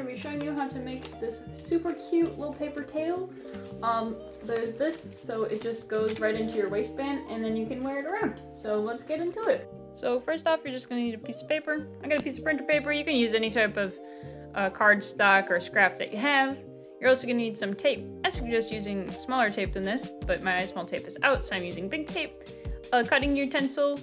going to be showing you how to make this super cute little paper tail. There's this, so it just goes right into your waistband and then you can wear it around. So let's get into it. So first off, you're just going to need a piece of paper. I got a piece of printer paper. You can use any type of cardstock or scrap that you have. You're also going to need some tape. I suggest using smaller tape than this, but my small tape is out, so I'm using big tape. A cutting utensil.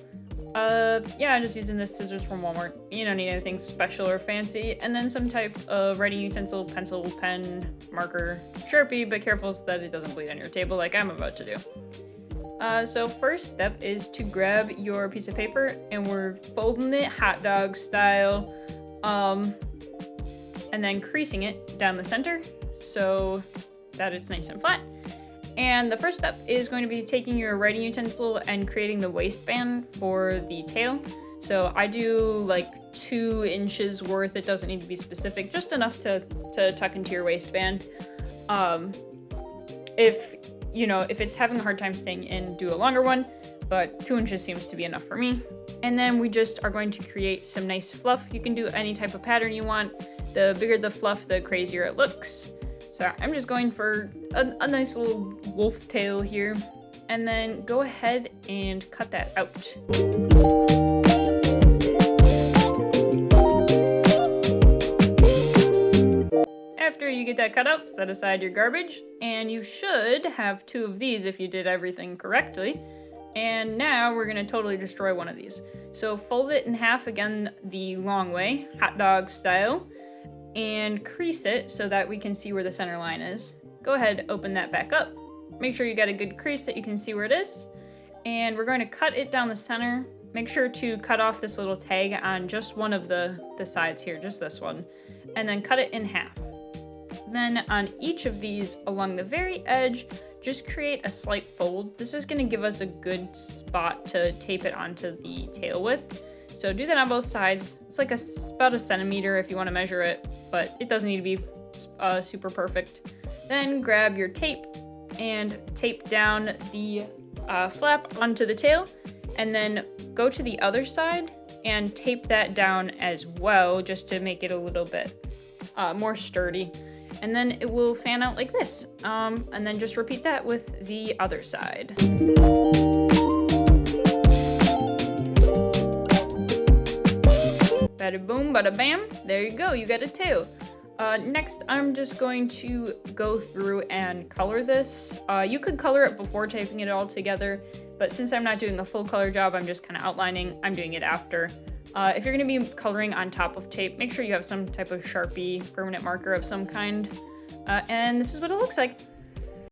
Yeah, I'm just using this scissors from Walmart. You don't need anything special or fancy. And then some type of writing utensil, pencil, pen, marker, Sharpie, but careful so that it doesn't bleed on your table like I'm about to do. So first step is to grab your piece of paper and we're folding it hot dog style, and then creasing it down the center so that it's nice and flat. And the first step is going to be taking your writing utensil and creating the waistband for the tail. So I do like 2 inches worth. It doesn't need to be specific, just enough to tuck into your waistband. If it's having a hard time staying in, do a longer one, but 2 inches seems to be enough for me. And then we just are going to create some nice fluff. You can do any type of pattern you want. The bigger the fluff, the crazier it looks. So I'm just going for a nice little wolf tail here, and then go ahead and cut that out. After you get that cut out, set aside your garbage, and you should have 2 of these if you did everything correctly. And now we're gonna totally destroy one of these. So fold it in half again the long way, hot dog style, and crease it so that we can see where the center line is. Go ahead, open that back up. Make sure you got a good crease that you can see where it is. And we're going to cut it down the center. Make sure to cut off this little tag on just one of the sides here, just this one. And then cut it in half. Then on each of these along the very edge, just create a slight fold. This is going to give us a good spot to tape it onto the tail with. So do that on both sides. It's like about 1 centimeter if you want to measure it, but it doesn't need to be super perfect. Then grab your tape and tape down the flap onto the tail, and then go to the other side and tape that down as well, just to make it a little bit more sturdy. And then it will fan out like this. And then just repeat that with the other side. Bada boom, bada bam. There you go, you got a tail. Next, I'm just going to go through and color this. You could color it before taping it all together, but since I'm not doing a full color job, I'm just kind of outlining. I'm doing it after. If you're going to be coloring on top of tape, make sure you have some type of Sharpie permanent marker of some kind. And this is what it looks like.